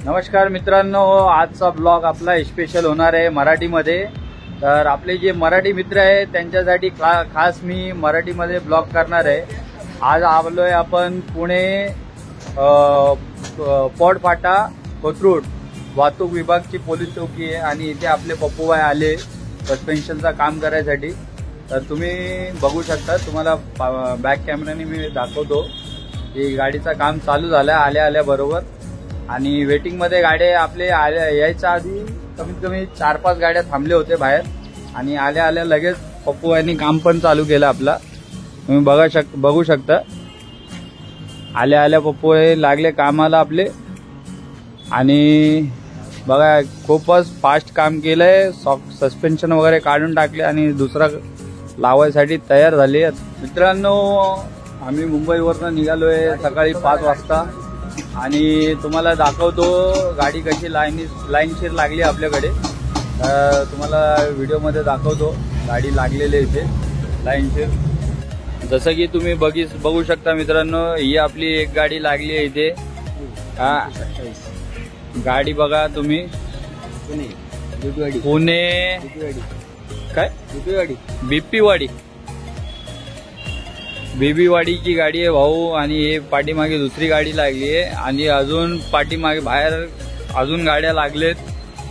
नमस्कार मित्रांनो, आजचा ब्लॉग आपला स्पेशल होणार आहे मराठीमध्ये। तर आपले जे मराठी मित्र आहेत त्यांच्यासाठी खास मी मराठीमध्ये ब्लॉग करणार आहे। आज आलोय आपण पुणे पॉडफाटा कोथरूड वाहतूक विभागची पोलीस चौकी आहे आणि इथे आपले पप्पूबाई आले सस्पेन्शनचं काम करायसाठी। तर तुम्ही बघू शकता, तुम्हाला बॅक कॅमेराने मी दाखवतो की गाडीचं काम चालू झालं आल्या बरोबर। आणि वेटिंग मध्ये गाड्या आपले यायच्या आधी कमीत कमी 4-5 गाड्या थांबले होते बाहेर आणि आल्या लगेच पप्पू यांनी काम पण चालू केलं आपला। तुम्ही बघू शकता आल्या पप्पू लागले कामाला आपले आणि बघा खूपच फास्ट काम केलंय। सस्पेन्शन वगैरे काढून टाकले आणि दुसरा लावायसाठी तयार झाले। मित्रांनो, आम्ही मुंबईवरनं निघालोय सकाळी 5 वाजता आणि तुम्हाला दाखवतो गाडी कशी लाईनशीर लागली आपल्याकडे। तुम्हाला व्हिडिओमध्ये दाखवतो गाडी लागलेली इथे लाईनशीर। जसं की तुम्ही बघू शकता मित्रांनो, ही आपली एक गाडी लागली आहे इथे। गाडी बघा तुम्ही, पुणे काय बीबीवाडीची गाडी आहे भाऊ। आणि हे पाठीमागे दुसरी गाडी लागली आहे आणि अजून पाठीमागे बाहेर अजून गाड्या लागलेत।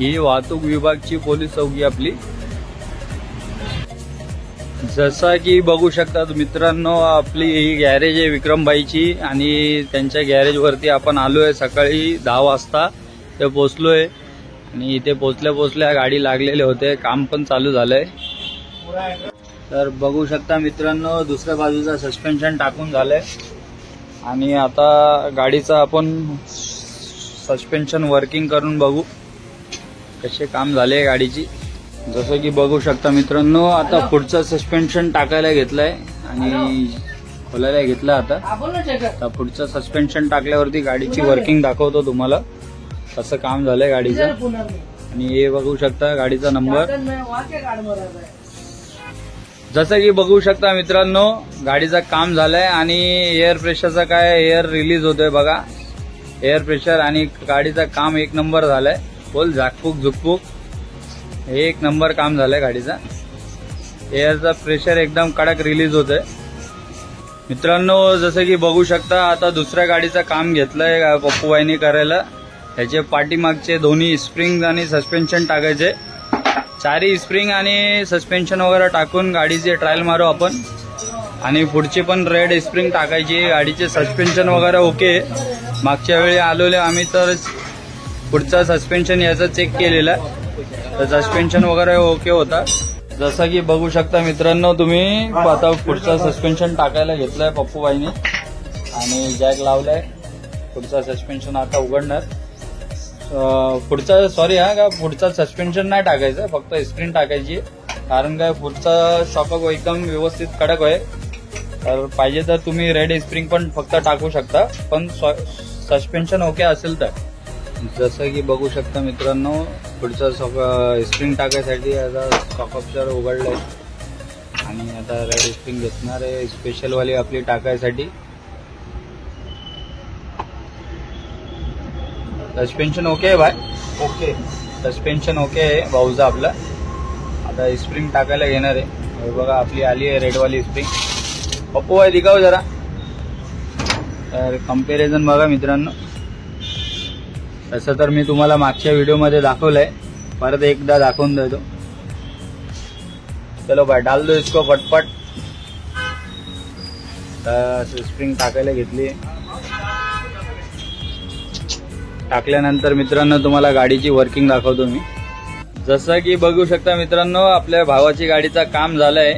ही वाहतूक विभागची पोलीस चौकी आपली। जसं की बघू शकता मित्रांनो, आपली ही गॅरेज आहे विक्रमबाईची आणि त्यांच्या गॅरेज वरती आपण आलोय सकाळी 10 वाजता ते पोहोचलोय आणि इथे पोहोचल्या गाडी लागलेले होते, काम पण चालू झालंय। तर बघू शकता मित्रांनो, दुसऱ्या बाजूचा सस्पेन्शन टाकून झालंय आणि आता गाडीचं आपण सस्पेन्शन वर्किंग करून बघू कसे काम झाले गाडीची। जसं की बघू शकता मित्रांनो, आता पुढचं सस्पेन्शन टाकायला घेतलंय आणि खोलायला घेतलं। आता पुढचं सस्पेन्शन टाकल्यावरती गाडीची वर्किंग दाखवतो तुम्हाला कसं काम झालंय गाडीचं। आणि हे बघू शकता गाडीचा नंबर। जसं की बघू शकता मित्रांनो, गाडीचं काम झालंय आणि एअर प्रेशरचा एअर रिलीज होतोय बघा, एअर प्रेशर। आणि गाडीचं काम 1 नंबर झालंय, बोल झुकपूक एक नंबर काम झालंय गाडीचा। एअरचा प्रेशर एकदम कडक रिलीज होतोय मित्रांनो। जसं की बघू शकता आता दुसऱ्या गाडीचं काम घेतलंय पप्पूबाईंनी करायला। त्याचे पाठीमागचे दोन्ही स्प्रिंग आणि सस्पेन्शन टाकायचे, 4 स्प्रिंग आणि सस्पेन्शन वगैरे टाकून गाडीचे ट्रायल मारू आपण। आणि पुढची पण रेड स्प्रिंग टाकायची। गाडीचे सस्पेन्शन वगैरे ओके। मागच्या वेळी आलोले आम्ही तर पुढचा सस्पेन्शन याचा चेक केलेला, तर सस्पेन्शन वगैरे ओके होता। जसं की बघू शकता मित्रांनो तुम्ही, आता पुढचा सस्पेन्शन टाकायला घेतलाय पप्पूबाईंनी आणि जॅक लावलाय। पुढचा सस्पेन्शन आता उघडणार। पुढचा सस्पेन्शन नाही टाकायचं, फक्त स्प्रिंग टाकायची। कारण काय पुढचा शॉक एकदम व्यवस्थित कडक आहे, तर पाहिजे तर तुम्ही रेड स्प्रिंग पण फक्त टाकू शकता, पण सस्पेन्शन ओके असेल तर। जसं की बघू शकता मित्रांनो, पुढचा स्प्रिंग टाकायसाठी आता शॉक अब्सॉर्बर उघडलाय आणि आता रेड स्प्रिंग घेतणार आहे स्पेशलवाली आपली टाकायसाठी। सस्पेन्शन ओके आहे भाई, ओके सस्पेन्शन ओके आहे भाऊचा आपला। आता स्प्रिंग टाकायला घेणार आहे, बघा आपली आली आहे रेडवाली स्प्रिंग। पप्पू भाई दिखाव जरा। तर कंपॅरिझन बघा मित्रांनो, तसं तर मी तुम्हाला मागच्या व्हिडिओमध्ये दाखवलंय, परत एकदा दाखवून देतो। चलो भाई डाल दो इसको फटफट। तर स्प्रिंग टाकायला घेतली, टाकल्यानंतर मित्रांनो तुम्हाला गाडीची वर्किंग दाखवतो मी। जसं की बघू शकता मित्रांनो, आपल्या भावाची गाडीचं काम झालंय,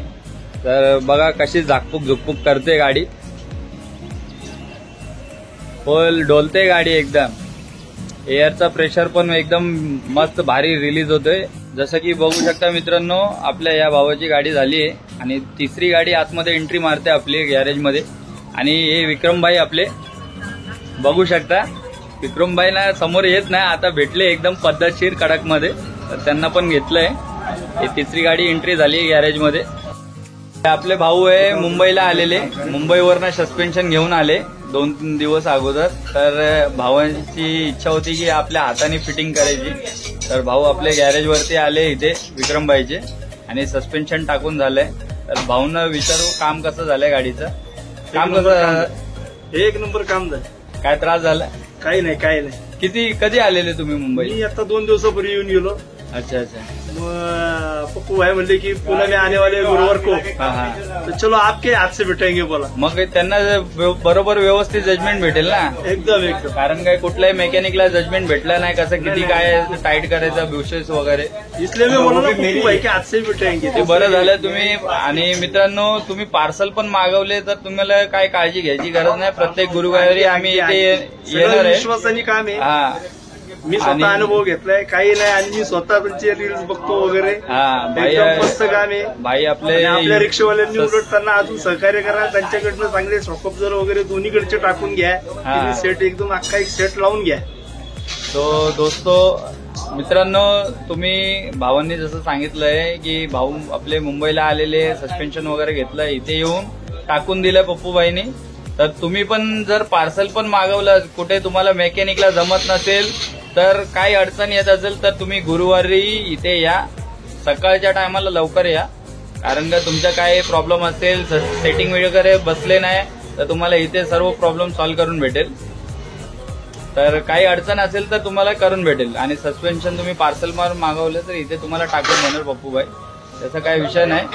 तर बघा कशी झुकपूक करते गाडी, फुल डोलते गाडी एकदम। एअरचा प्रेशर पण एकदम मस्त भारी रिलीज होतोय। जसं की बघू शकता मित्रांनो, आपल्या या भावाची गाडी झाली आहे आणि तिसरी गाडी आतमध्ये एंट्री मारते आपली गॅरेजमध्ये। आणि हे विक्रमभाई आपले बघू शकता, विक्रमभाईला समोर येत नाही, आता भेटले एकदम पद्धतशीर कडक मध्ये, तर त्यांना पण घेतलंय। ही तिसरी गाडी एंट्री झाली गॅरेजमध्ये। आपले भाऊ आहे मुंबईला आलेले, मुंबईवरनं सस्पेन्शन घेऊन आले 2-3 दिवस अगोदर. तर भावांची इच्छा होती की आपल्या हाताने फिटिंग करायची. तर भाऊ आपले गॅरेजवरती आले इथे विक्रमबाईचे आणि सस्पेन्शन टाकून झालंय. तर भाऊंना विचारू काम कसं झालंय गाडीचं. काम कसं? एक नंबर काम झालं. काय त्रास झाला? काही नाही. कधी आलेले तुम्ही मुंबई? मी आता 2 दिवसापूर्वी येऊन गेलो. अच्छा अच्छा. मग पप्पू भाई म्हणले की पुणे में आने वाले गुरुवार को, तो चलो आपके हाथ से भेटेंगे बोला. मग त्यांना बरोबर व्यवस्थित जजमेंट भेटेल ना. एकदम. कारण काय कुठल्याही मेकॅनिकला जजमेंट भेटला नाही कसं किती काय टाईट करायचा ब्युशेस वगैरे. इसलिए मी म्हणलो पप्पू भाई के हाथ से भेटेंगे. ते बरं झालं तुम्ही. आणि मित्रांनो तुम्ही पार्सल पण मागवले तर तुम्हाला काय काळजी घ्यायची गरज नाही. प्रत्येक गुरुवारी आम्ही इथे येणार आहे. विश्वासाने काम आहे. हा, मी स्वतः अनुभव घेतलाय. काही नाही. आणि मी स्वतः त्यांचे रील्स बघतो वगैरे. एकदम मस्त काम आहे. भाई आपल्या रिक्षावाल्यांनी उलट त्यांना अजून सहकार्य करा. त्यांच्याकडनं चांगले शॉकअब्झर वगैरे दोन्हीकडचे टाकून घ्या. सेट एकदम अख्खा एक सेट लावून घ्या. तो दोस्तो मित्रांनो तुम्ही भावांनी जसं सांगितलंय की भाऊ आपले मुंबईला आलेले सस्पेन्शन वगैरे घेतलं इथे येऊन टाकून दिलं पप्पूबाईंनी. तर तुम्ही पण जर पार्सल पण मागवलं कुठे तुम्हाला मेकॅनिकला जमत नसेल तर काही अडचण येत असेल तर तुम्ही गुरुवारी इथे या. सकाळच्या टायमाला लवकर या. कारण का तुमचा काय प्रॉब्लेम असेल सेटिंग वगैरे बसले नाही तर तुम्हाला इथे सर्व प्रॉब्लेम सॉल्व्ह करून भेटेल. तर काही अडचण असेल तर तुम्हाला करून भेटेल. आणि सस्पेन्शन तुम्ही पार्सल मारून मागवलं तर इथे तुम्हाला टाकून म्हणेल पप्पूबाई. त्याचा काही विषय नाही.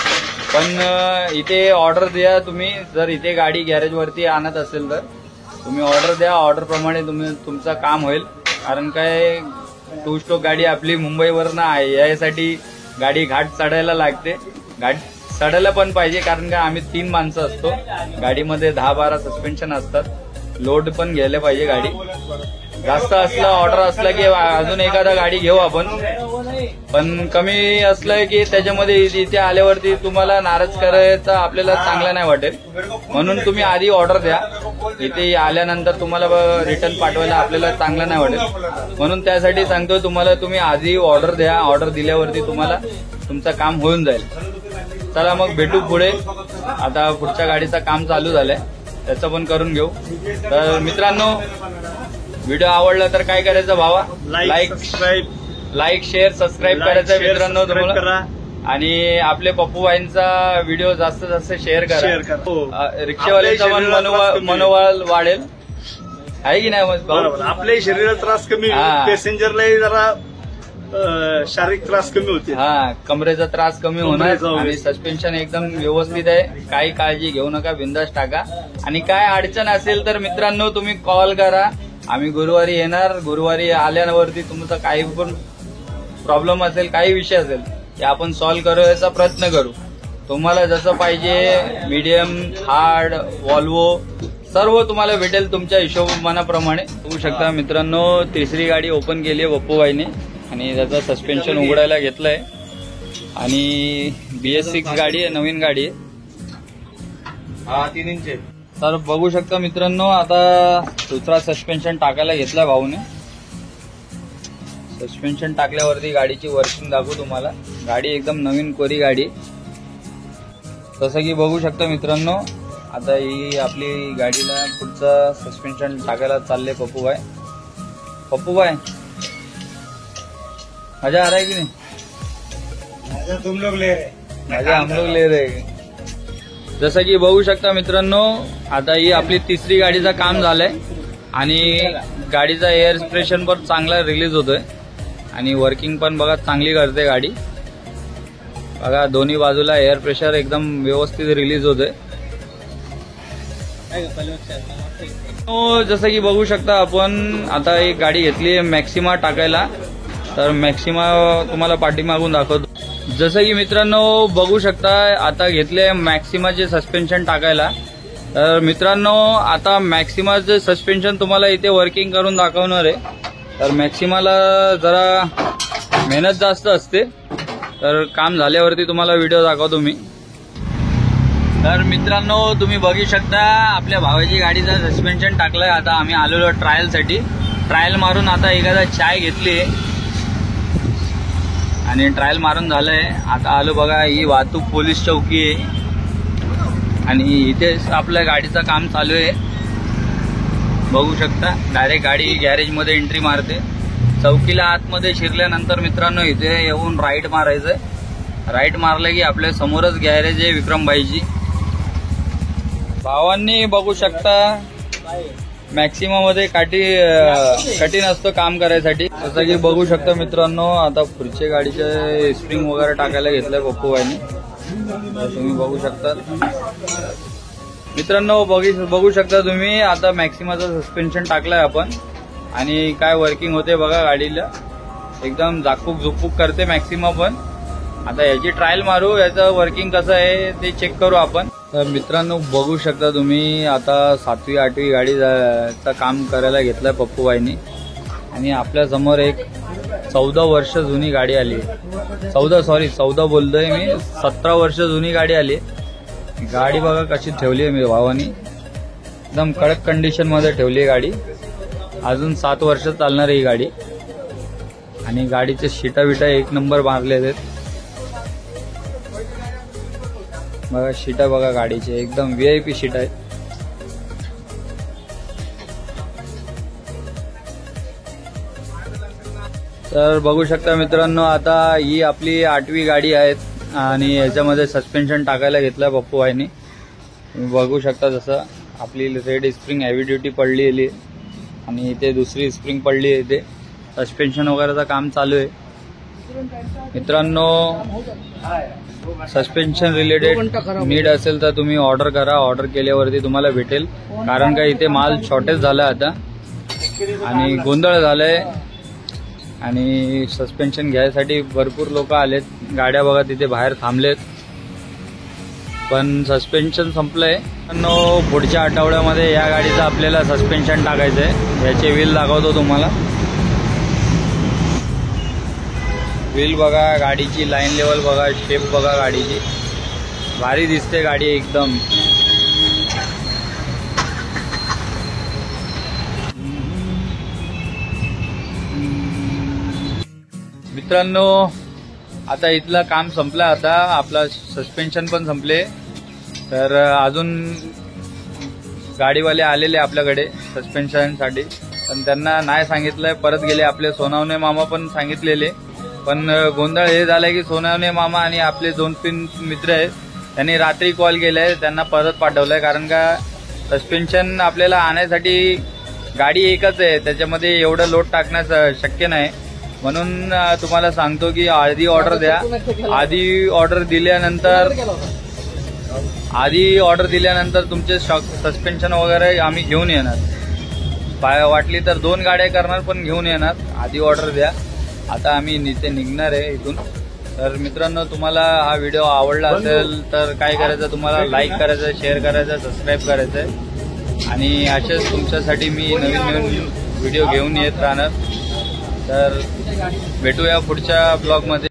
पण इथे ऑर्डर द्या तुम्ही. जर इथे गाडी गॅरेजवरती आणत असेल तर तुम्ही ऑर्डर द्या. ऑर्डरप्रमाणे तुमचं काम होईल. कारण काय 2 स्टोक गाडी आपली मुंबईवरनं आहे यासाठी गाडी घाट चढायला लागते. घाट चढायला पण पाहिजे कारण का आम्ही 3 माणसं असतो. गाडीमध्ये 10-12 सस्पेन्शन असतात. लोड पण घ्यायला पाहिजे गाडी. जास्त असला ऑर्डर असला की अजून एखादा गाडी घेऊ आपण. पण कमी असलं की त्याच्यामध्ये इथे आल्यावरती तुम्हाला नाराज करायचं आपल्याला चांगलं नाही वाटेल. म्हणून तुम्ही आधी ऑर्डर द्या. इथे आल्यानंतर तुम्हाला रिटर्न पाठवायला आपल्याला चांगलं नाही वाटेल. म्हणून त्यासाठी सांगतो तुम्हाला तुम्ही आधी ऑर्डर द्या. ऑर्डर दिल्यावरती तुम्हाला तुमचं काम होऊन जाईल. चला मग भेटू पुढे. आता पुढच्या गाडीचं काम चालू झालंय त्याचं पण करून घेऊ. तर मित्रांनो व्हिडिओ आवडला तर काय करायचं भावा? लाईक शेअर सबस्क्राईब करायचं मित्रांनो तुम्हाला. आणि आपले पप्पूबाईंचा व्हिडिओ जास्तीत जास्त शेअर करा. रिक्षावाल्यांचा पण मनोबळ वाढेल आहे की नाही? आपल्याही शरीराला त्रास कमी, पॅसेंजरलाही जरा शारीरिक त्रास कमी होते. कमरेचा त्रास कमी होणार. आणि सस्पेन्शन एकदम व्यवस्थित आहे. काही काळजी घेऊ नका. बिंदास टाका. आणि काय अडचण असेल तर मित्रांनो तुम्ही कॉल करा. आम्ही गुरुवारी येणार. गुरुवारी आल्यावरती तुमचा काही पण प्रॉब्लेम असेल काही विषय असेल ते आपण सॉल्व्ह करायचा प्रयत्न करू. तुम्हाला जसं पाहिजे मीडियम हार्ड वॉल्वो सर्व तुम्हाला भेटेल तुमच्या हिशोबाप्रमाणे. बघू शकता मित्रांनो 3री गाडी ओपन केली आहे पप्पूबाईने आणि त्याचं सस्पेन्शन उघडायला घेतलंय. आणि BS6 गाडी आहे. नवीन गाडी आहे. 3 इंच. तर बघू शकता मित्रांनो आता दुसरा सस्पेन्शन टाकायला घेतलाय भाऊने. सस्पेन्शन टाकल्यावरती गाडीची वर्किंग दाखवू तुम्हाला. गाडी एकदम नवीन कोरी गाडी. जसं की बघू शकता मित्रांनो आता ही आपली गाडीला पुढचं सस्पेन्शन टाकायला चालले पप्पूबाई. पप्पूबाई मजा आ रहा है की नाही? तुम लोग ले रहे. मजा हम लोग ले रहे. जसं की बघू शकता मित्रांनो आता ही आपली 3री गाडीचं काम झालंय. आणि गाडीचा एअर प्रेशर पण चांगला रिलीज होतोय. आणि वर्किंग पण बघा चांगली करते गाडी. बघा दोन्ही बाजूला एअर प्रेशर एकदम व्यवस्थित रिलीज होतोय. जसं की बघू शकता आपण आता एक गाडी घेतली मॅक्सिमा टाकायला. तर मॅक्सिमा तुम्हाला पाठीमागून दाखवतो. जसं की मित्रांनो बघू शकता आता घेतले मॅक्सिमाचे सस्पेन्शन टाकायला. तर मित्रांनो आता मॅक्सिमाचे सस्पेन्शन तुम्हाला इथे वर्किंग करून दाखवणार आहे. तर मॅक्सिमाला जरा मेहनत जास्त असते. तर काम झाल्यावरती तुम्हाला व्हिडिओ दाखवतो मी. तर मित्रांनो तुम्ही बघू शकता आपल्या भावाची गाडीचं सस्पेन्शन टाकलंय. आता आम्ही आलेलो ट्रायलसाठी. ट्रायल मारून आता एखादा चाय घेतली आणि ट्रायल मारून झालंय. आता आलो बघा ही वाहतूक पोलीस चौकी आहे आणि इथे आपल्या गाडीचं काम चालू आहे. बघू शकता डायरेक्ट गाडी गॅरेजमध्ये एंट्री मारते. चौकीला आतमध्ये शिरल्यानंतर मित्रांनो इथे येऊन राईट मारायचंय. राईट मारलं की आपल्या समोरच गॅरेज आहे विक्रमभाईची. भावांनी बघू शकता मॅक्सिमम मध्ये कठीण असतं काम करायसाठी. जसं की बघू शकता मित्रांनो आता पुढच्या गाडीचे स्प्रिंग वगैरे टाकायला घेतलंय पप्पूबाईंनी. तुम्ही बघू शकता मित्रांनो, बघू शकता तुम्ही आता मॅक्सिमाचं सस्पेन्शन टाकलंय आपण आणि काय वर्किंग होते बघा गाडीला. एकदम झाकूक झुकूक करते मॅक्सिमा. पण आता याची ट्रायल मारू, याचं वर्किंग कसं आहे ते चेक करू आपण. तर मित्रांनो बघू शकता तुम्ही आता 7वी 8वी गाडीचं काम करायला घेतलंय पप्पूबाईंनी आणि आपल्या समोर एक 14 वर्ष जुनी गाडी आली. 14 बोलतोय मी, 17 वर्ष जुनी गाडी आली. गाडी बघा कशी ठेवली आहे मी भावानी, एकदम कडक कंडिशन मध्ये ठेवली आहे गाडी. अजून 7 वर्ष चालणार ही गाडी आणि गाडीचे शिटा बिटा एक नंबर मारले आहेत बघा. शिटा बघा गाडीचे एकदम VIP शिट आहेत. तर बघू शकता मित्रांनो आता ही आपली 8वी गाडी आहे आणि याच्यामध्ये सस्पेन्शन टाकायला घेतलं पप्पूबाईंनी. तुम्ही बघू शकता जसं आपली रेड स्प्रिंग हेवी ड्युटी पडली आणि इथे दुसरी स्प्रिंग पडली आहे. इथे सस्पेन्शन वगैरेचं काम चालू आहे मित्रांनो. सस्पेन्शन रिलेटेड नीड असेल तर तुम्ही ऑर्डर करा. ऑर्डर केल्यावरती तुम्हाला भेटेल, कारण का इथे माल शॉर्टेज झाला आता आणि गोंधळ झालाय आणि सस्पेन्शन घ्यायसाठी भरपूर लोक आलेत. गाड्या बघा तिथे बाहेर थांबलेत पण सस्पेन्शन संपलंय. पुढच्या आठवड्यामध्ये या गाडीचं आपल्याला सस्पेन्शन टाकायचंय. याचे व्हील दाखवतो तुम्हाला. व्हील बघा, गाडीची लाईन लेवल बघा, शेप बघा गाडीची, भारी दिसते गाडी एकदम. मित्रांनो आता इथलं काम संपलं. आता आपला सस्पेन्शन पण संपले. तर अजून गाडीवाले आलेले आपल्याकडे सस्पेन्शनसाठी, पण त्यांना नाही सांगितलंय, परत गेले. आपले सोनावणे मामा पण सांगितलेले, पण गोंधळ हे झालाय की सोनावणे मामा आणि आपले 2-3 मित्र आहेत त्यांनी रात्री कॉल केलाय, त्यांना परत पाठवलंय. कारण का सस्पेन्शन आपल्याला आणायसाठी गाडी एकच आहे, त्याच्यामध्ये एवढं लोड टाकणं शक्य नाही. म्हणून तुम्हाला सांगतो की आधी ऑर्डर द्या. आधी ऑर्डर दिल्यानंतर तुमचे सस्पेन्शन वगैरे आम्ही घेऊन येणार. वाटली तर 2 गाड्या करणार पण घेऊन येणार. आधी ऑर्डर द्या. आता आम्ही इथे निघणार आहे इथून. तर मित्रांनो तुम्हाला हा व्हिडिओ आवडला असेल तर काय करायचं, तुम्हाला लाईक करायचं, शेअर करायचं, सबस्क्राईब करायचं आणि असेच तुमच्यासाठी मी नवीन व्हिडिओ घेऊन येत राहणार. तर भेटूया पुढच्या ब्लॉगमध्ये.